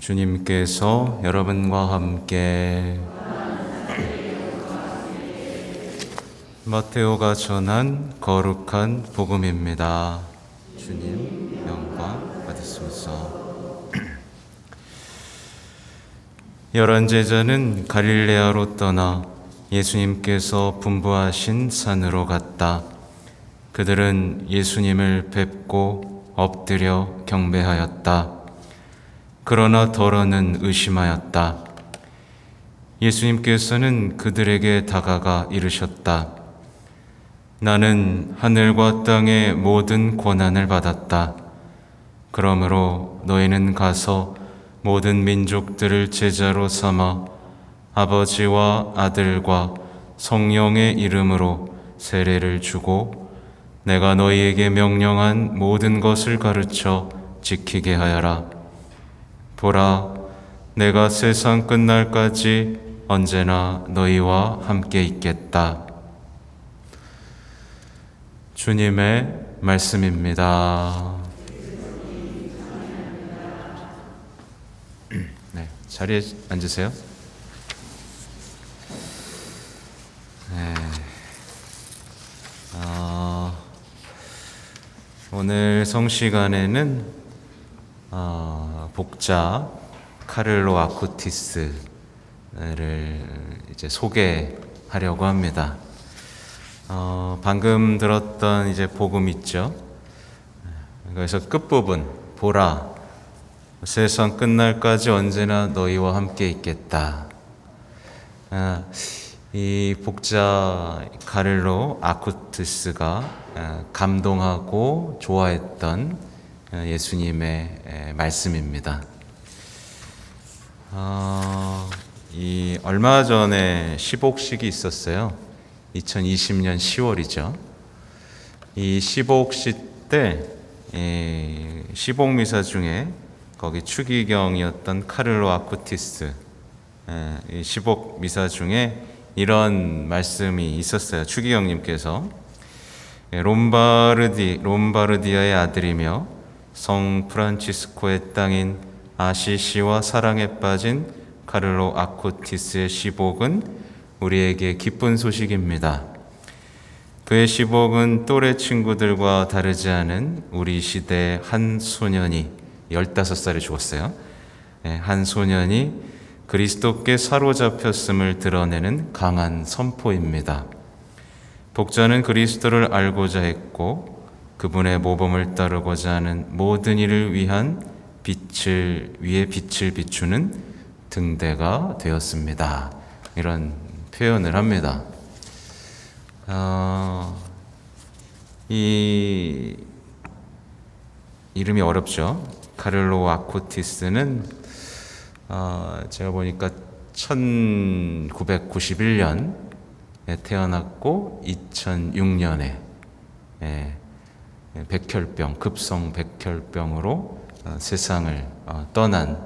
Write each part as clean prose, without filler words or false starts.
주님께서 여러분과 함께 마테오가 전한 거룩한 복음입니다. 주님 영광 받으소서. 열한 제자는 갈릴레아로 떠나 예수님께서 분부하신 산으로 갔다. 그들은 예수님을 뵙고 엎드려 경배하였다. 그러나 더러는 의심하였다. 예수님께서는 그들에게 다가가 이르셨다. 나는 하늘과 땅의 모든 권한을 받았다. 그러므로 너희는 가서 모든 민족들을 제자로 삼아 아버지와 아들과 성령의 이름으로 세례를 주고 내가 너희에게 명령한 모든 것을 가르쳐 지키게 하여라. 보라, 내가 세상 끝날까지 언제나 너희와 함께 있겠다. 주님의 말씀입니다. 네, 자리에 앉으세요. 네. 오늘 성시간에는 복자 카를로 아쿠티스를 이제 소개하려고 합니다. 방금 들었던 이제 복음 있죠. 그래서 끝부분 보라, 세상 끝날까지 언제나 너희와 함께 있겠다. 이 복자 카를로 아쿠티스가 감동하고 좋아했던 예수님의 말씀입니다. 이 얼마 전에 시복식이 있었어요. 2020년 10월이죠. 이 시복식 때 시복미사 중에 거기 추기경이었던 카를로 아쿠티스 이 시복미사 중에 이런 말씀이 있었어요. 추기경님께서 롬바르디아의 아들이며 성 프란치스코의 땅인 아시시와 사랑에 빠진 카를로 아쿠티스의 시복은 우리에게 기쁜 소식입니다. 그의 시복은 또래 친구들과 다르지 않은 우리 시대의 한 소년이 15살에 죽었어요. 한 소년이 그리스도께 사로잡혔음을 드러내는 강한 선포입니다. 복자는 그리스도를 알고자 했고 그분의 모범을 따르고자 하는 모든 이를 위한 위에 빛을 비추는 등대가 되었습니다. 이런 표현을 합니다. 이 이름이 어렵죠. 카를로 아쿠티스는 제가 보니까 1991년에 태어났고 2006년에 급성 백혈병으로 세상을 떠난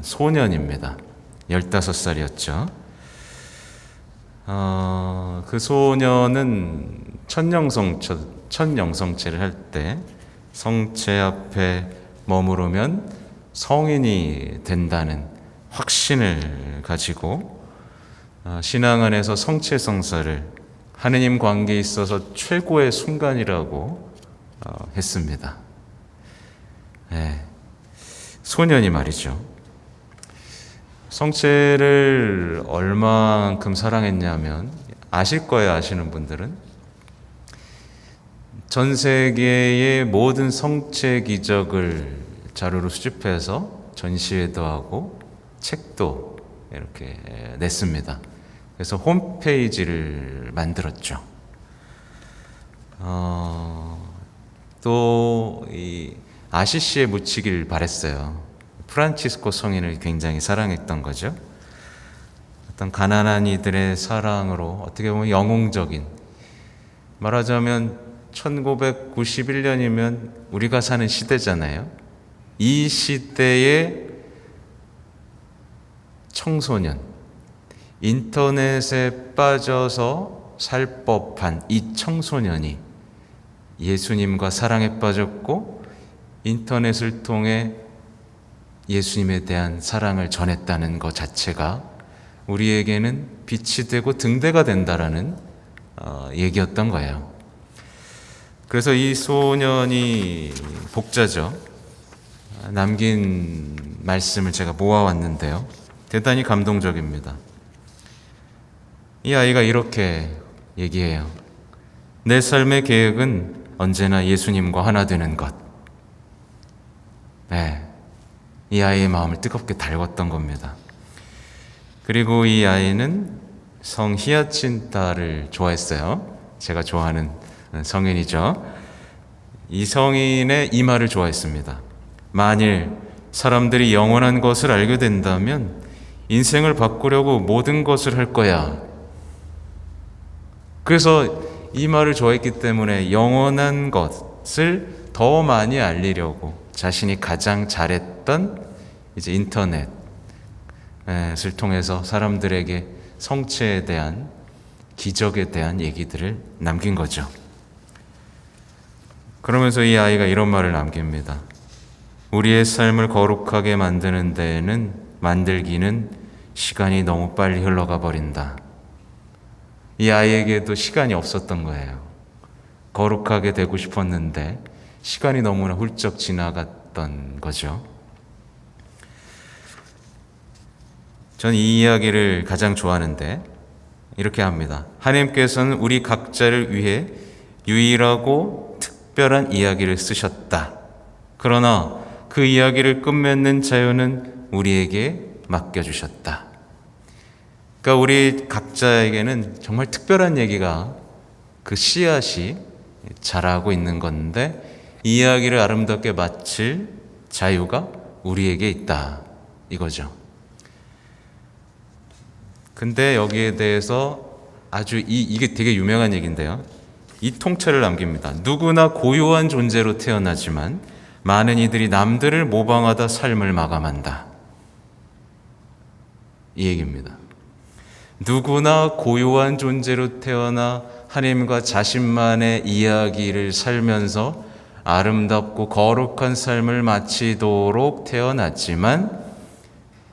소년입니다. 15살이었죠. 그 소년은 첫 영성체를 할 때 성체 앞에 머무르면 성인이 된다는 확신을 가지고 신앙 안에서 성체성사를 하느님 관계에 있어서 최고의 순간이라고 했습니다. 소년이 말이죠. 성체를 얼만큼 사랑했냐면 아실 거예요. 아시는 분들은 전 세계의 모든 성체 기적을 자료로 수집해서 전시회도 하고 책도 이렇게 냈습니다. 그래서 홈페이지를 만들었죠. 또 이 아시시에 묻히길 바랬어요. 프란치스코 성인을 굉장히 사랑했던 거죠. 어떤 가난한 이들의 사랑으로 어떻게 보면 영웅적인, 말하자면 1991년이면 우리가 사는 시대잖아요. 이 시대의 청소년, 인터넷에 빠져서 살 법한 이 청소년이 예수님과 사랑에 빠졌고 인터넷을 통해 예수님에 대한 사랑을 전했다는 것 자체가 우리에게는 빛이 되고 등대가 된다라는 얘기였던 거예요. 그래서 이 소년이 복자죠. 남긴 말씀을 제가 모아왔는데요. 대단히 감동적입니다. 이 아이가 이렇게 얘기해요. 내 삶의 계획은 언제나 예수님과 하나 되는 것. 네, 이 아이의 마음을 뜨겁게 달궜던 겁니다. 그리고 이 아이는 성 히아친타를 좋아했어요. 제가 좋아하는 성인이죠. 이 성인의 이 말을 좋아했습니다. 만일 사람들이 영원한 것을 알게 된다면 인생을 바꾸려고 모든 것을 할 거야. 그래서 이 말을 좋아했기 때문에 영원한 것을 더 많이 알리려고 자신이 가장 잘했던 이제 인터넷을 통해서 사람들에게 성체에 대한 기적에 대한 얘기들을 남긴 거죠. 그러면서 이 아이가 이런 말을 남깁니다. 우리의 삶을 거룩하게 만드는 데에는 만들기는 시간이 너무 빨리 흘러가 버린다. 이 아이에게도 시간이 없었던 거예요. 거룩하게 되고 싶었는데 시간이 너무나 훌쩍 지나갔던 거죠. 전 이 이야기를 가장 좋아하는데 이렇게 합니다. 하나님께서는 우리 각자를 위해 유일하고 특별한 이야기를 쓰셨다. 그러나 그 이야기를 끝맺는 자유는 우리에게 맡겨주셨다. 그러니까 우리 각자에게는 정말 특별한 얘기가 그 씨앗이 자라고 있는 건데 이 이야기를 아름답게 마칠 자유가 우리에게 있다. 이거죠. 근데 여기에 대해서 아주 이게 되게 유명한 얘기인데요. 이 통찰을 남깁니다. 누구나 고유한 존재로 태어나지만 많은 이들이 남들을 모방하다 삶을 마감한다. 이 얘기입니다. 누구나 고유한 존재로 태어나 하나님과 자신만의 이야기를 살면서 아름답고 거룩한 삶을 마치도록 태어났지만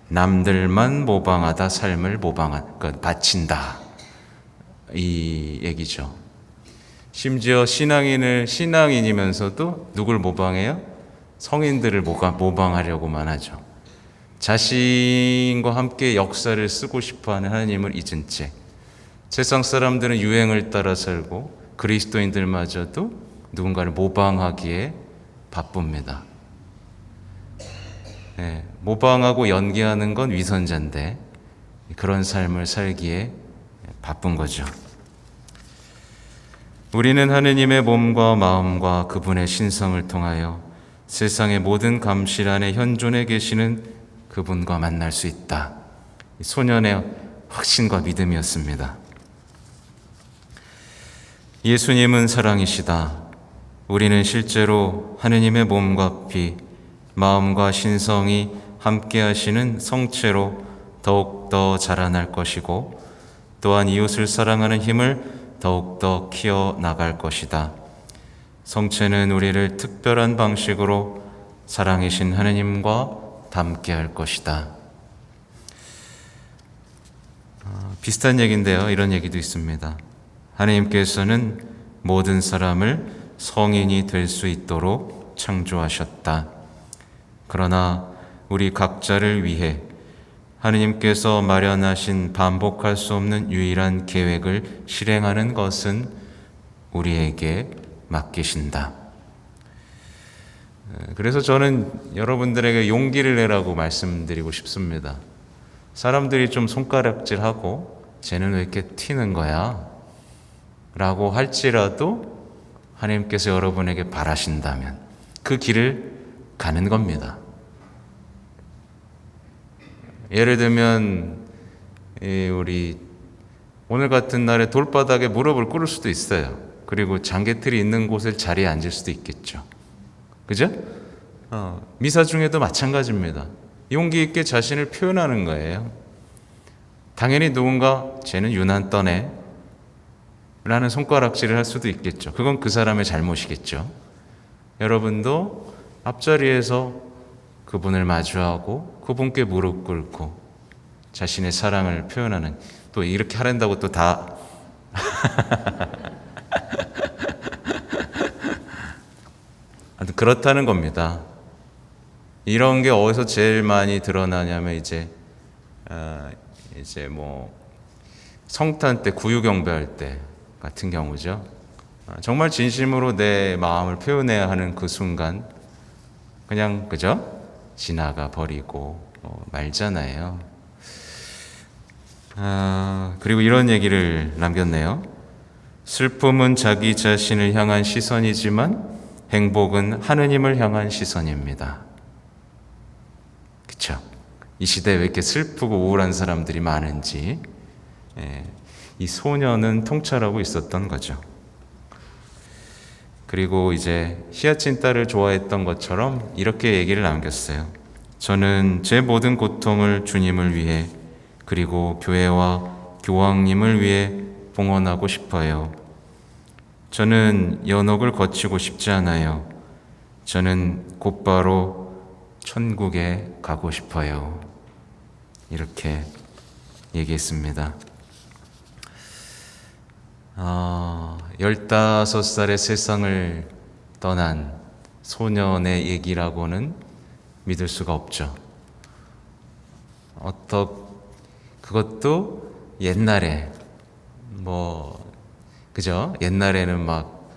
남들만 모방하다 삶을 바친다. 이 얘기죠. 심지어 신앙인이면서도 누굴 모방해요? 성인들을 모방하려고만 하죠. 자신과 함께 역사를 쓰고 싶어하는 하나님을 잊은 채 세상 사람들은 유행을 따라 살고 그리스도인들마저도 누군가를 모방하기에 바쁩니다. 네, 모방하고 연기하는 건 위선자인데 그런 삶을 살기에 바쁜 거죠. 우리는 하느님의 몸과 마음과 그분의 신성을 통하여 세상의 모든 감실 안에 현존해 계시는 그분과 만날 수 있다. 소년의 확신과 믿음이었습니다. 예수님은 사랑이시다. 우리는 실제로 하느님의 몸과 피, 마음과 신성이 함께 하시는 성체로 더욱더 자라날 것이고 또한 이웃을 사랑하는 힘을 더욱더 키워나갈 것이다. 성체는 우리를 특별한 방식으로 사랑이신 하느님과 닮게 할 것이다. 비슷한 얘기인데요. 이런 얘기도 있습니다. 하나님께서는 모든 사람을 성인이 될 수 있도록 창조하셨다. 그러나 우리 각자를 위해 하느님께서 마련하신 반복할 수 없는 유일한 계획을 실행하는 것은 우리에게 맡기신다. 그래서 저는 여러분들에게 용기를 내라고 말씀드리고 싶습니다. 사람들이 좀 손가락질하고 쟤는 왜 이렇게 튀는 거야? 라고 할지라도 하나님께서 여러분에게 바라신다면 그 길을 가는 겁니다. 예를 들면 우리 오늘 같은 날에 돌바닥에 무릎을 꿇을 수도 있어요. 그리고 장개틀이 있는 곳에 자리에 앉을 수도 있겠죠. 그죠? 미사 중에도 마찬가지입니다. 용기 있게 자신을 표현하는 거예요. 당연히 누군가 쟤는 유난 떠네 라는 손가락질을 할 수도 있겠죠. 그건 그 사람의 잘못이겠죠. 여러분도 앞자리에서 그분을 마주하고 그분께 무릎 꿇고 자신의 사랑을 표현하는, 또 이렇게 하란다고 또 다 그렇다는 겁니다. 이런 게 어디서 제일 많이 드러나냐면 이제 뭐 성탄 때 구유 경배할 때 같은 경우죠. 정말 진심으로 내 마음을 표현해야 하는 그 순간 그냥 그죠? 지나가 버리고 말잖아요. 그리고 이런 얘기를 남겼네요. 슬픔은 자기 자신을 향한 시선이지만 행복은 하느님을 향한 시선입니다. 그쵸? 이 시대에 왜 이렇게 슬프고 우울한 사람들이 많은지, 이 소녀는 통찰하고 있었던 거죠. 그리고 이제 히아친타를 좋아했던 것처럼 이렇게 얘기를 남겼어요. 저는 제 모든 고통을 주님을 위해 그리고 교회와 교황님을 위해 봉헌하고 싶어요. 저는 연옥을 거치고 싶지 않아요. 저는 곧바로 천국에 가고 싶어요. 이렇게 얘기했습니다. 15살의 세상을 떠난 소년의 얘기라고는 믿을 수가 없죠. 그것도 옛날에 그죠? 옛날에는 막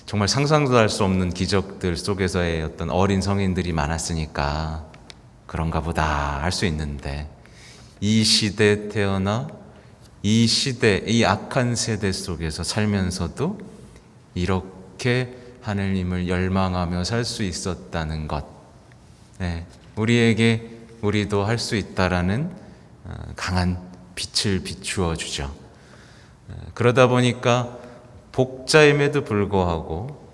정말 상상도 할 수 없는 기적들 속에서의 어떤 어린 성인들이 많았으니까 그런가 보다 할 수 있는데, 이 시대에 태어나 이 시대, 이 악한 세대 속에서 살면서도 이렇게 하느님을 열망하며 살 수 있었다는 것, 우리도 할 수 있다라는 강한 빛을 비추어 주죠. 그러다 보니까 복자임에도 불구하고,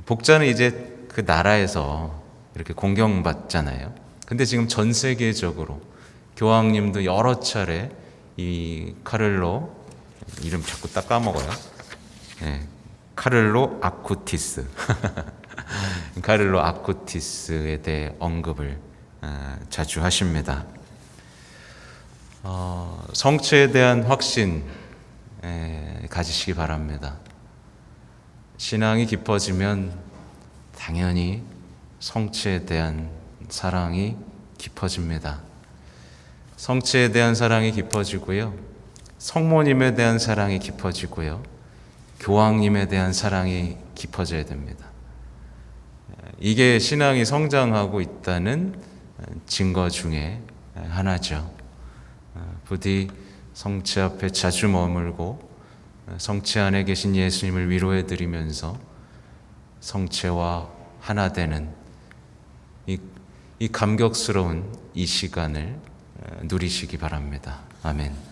복자는 이제 그 나라에서 이렇게 공경받잖아요. 근데 지금 전 세계적으로 교황님도 여러 차례 이 카를로, 이름 자꾸 딱 까먹어요. 카를로 아쿠티스 카를로 아쿠티스에 대해 언급을 자주 하십니다. 성취에 대한 확신 가지시기 바랍니다. 신앙이 깊어지면 당연히 성취에 대한 사랑이 깊어집니다. 성취에 대한 사랑이 깊어지고요, 성모님에 대한 사랑이 깊어지고요, 교황님에 대한 사랑이 깊어져야 됩니다. 이게 신앙이 성장하고 있다는 증거 중에 하나죠. 부디 성취 앞에 자주 머물고 성취 안에 계신 예수님을 위로해 드리면서 성취와 하나 되는 이 감격스러운 이 시간을 누리시기 바랍니다. 아멘.